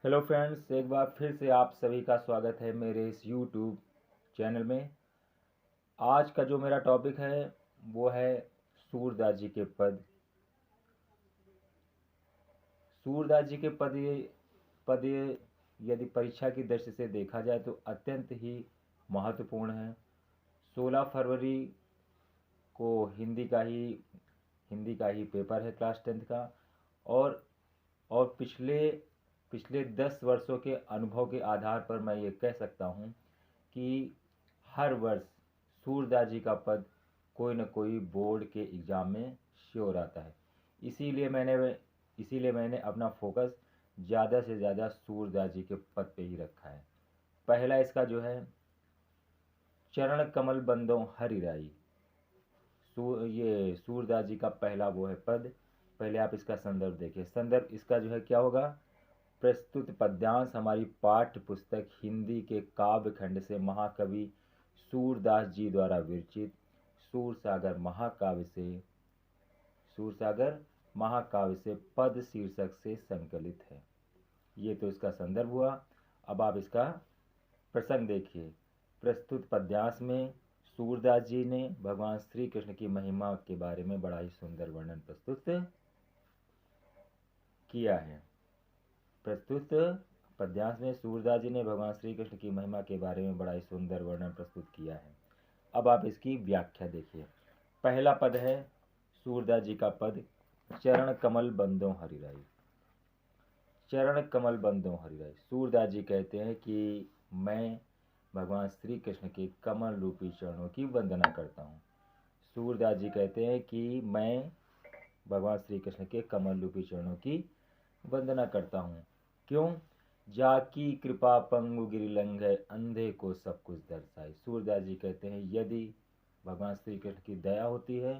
Hello friends, एक बार फिर से आप सभी का स्वागत है मेरे इस यूट्यूब चैनल में। आज का जो मेरा टॉपिक है वो है सूरदास जी के पद। सूरदास जी के पद यदि परीक्षा की दृष्टि से देखा जाए तो अत्यंत ही महत्वपूर्ण है। 16 फरवरी को हिंदी का ही पेपर है क्लास 10 का। और और पिछले 10 वर्षों के अनुभव के आधार पर मैं ये कह सकता हूँ कि हर वर्ष सूरदास जी का पद कोई न कोई बोर्ड के एग्ज़ाम में श्योर आता है। इसीलिए मैंने अपना फोकस ज़्यादा से ज़्यादा सूरदास जी के पद पे ही रखा है। पहला इसका जो है, चरण कमल बंदों हरि राई। ये सूरदास जी का पहला वो है पद। पहले आप इसका संदर्भ देखिए। संदर्भ इसका जो है क्या होगा, प्रस्तुत पद्यांश हमारी पाठ्य पुस्तक हिंदी के काव्य खंड से महाकवि सूरदास जी द्वारा विरचित सूरसागर महाकाव्य से पद शीर्षक से संकलित है। ये तो इसका संदर्भ हुआ। अब आप इसका प्रसंग देखिए। प्रस्तुत पद्यांश में सूरदास जी ने भगवान श्री कृष्ण की महिमा के बारे में बड़ा ही सुंदर वर्णन प्रस्तुत किया है। प्रस्तुत पद्यांश में सूरदास जी ने भगवान श्री कृष्ण की महिमा के बारे में बड़ा ही सुंदर वर्णन प्रस्तुत किया है। अब आप इसकी व्याख्या देखिए। पहला पद है सूरदास जी का पद, चरण कमल बंदों हरिराई। चरण कमल बंदों हरिराई। सूरदास जी कहते हैं कि मैं भगवान श्री कृष्ण के कमल रूपी चरणों की वंदना करता हूँ। सूरदास जी कहते हैं कि मैं भगवान श्री कृष्ण के कमल रूपी चरणों की वंदना करता हूँ। क्यों? जाकी कृपा पंगु गिरिलंघ अंधे को सब कुछ दर्शाए। सूरदास जी कहते हैं यदि भगवान श्री कृष्ण की दया होती है,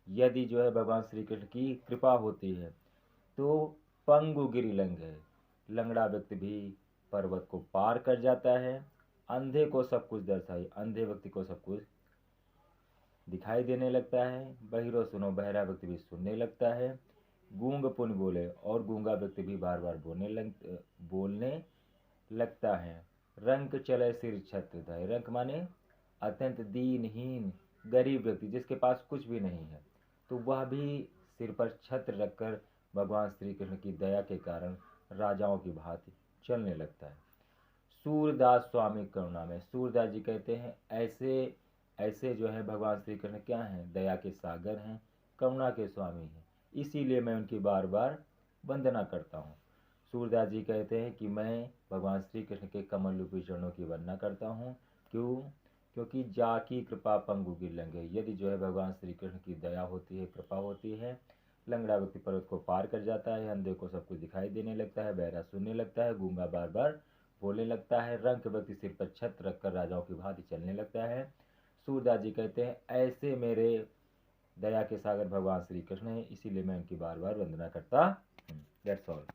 यदि जो है भगवान श्री कृष्ण की कृपा होती है तो पंगु गिरिलंघ है, लंगड़ा व्यक्ति भी पर्वत को पार कर जाता है। अंधे को सब कुछ दर्शाए, अंधे व्यक्ति को सब कुछ दिखाई देने लगता है। बहिरो सुनो, बहरा व्यक्ति भी सुनने लगता है। गूंग पुन बोले, और गूंगा व्यक्ति भी बार बार बोलने लगता है। रंक चले सिर छत्र धय। रंक माने अत्यंत दीनहीन गरीब व्यक्ति जिसके पास कुछ भी नहीं है, तो वह भी सिर पर छत्र रखकर भगवान श्री कृष्ण की दया के कारण राजाओं की भांति चलने लगता है। सूरदास स्वामी करुणा में। सूरदास जी कहते हैं ऐसे जो है भगवान श्री कृष्ण क्या हैं, दया के सागर हैं, करुणा के स्वामी हैं। इसीलिए मैं उनकी बार बार वंदना करता हूँ। सूरदास जी कहते हैं कि मैं भगवान श्री कृष्ण के कमल रूपी चरणों की वंदना करता हूँ। क्यों? क्योंकि जाकी कृपा पंगु गिरिलंघ। यदि जो है भगवान श्री कृष्ण की दया होती है, कृपा होती है, लंगड़ा व्यक्ति पर्वत को पार कर जाता है, अंधे को सब कुछ दिखाई देने लगता है, बहरा सुनने लगता है, गूंगा बार बार बोलने लगता है, रंक व्यक्ति सिर पर छत्र रखकर राजाओं की भांति चलने लगता है। सूरदास जी कहते हैं ऐसे मेरे दया के सागर भगवान श्री कृष्ण हैं, इसीलिए मैं उनकी बार बार वंदना करता हूँ। That's all.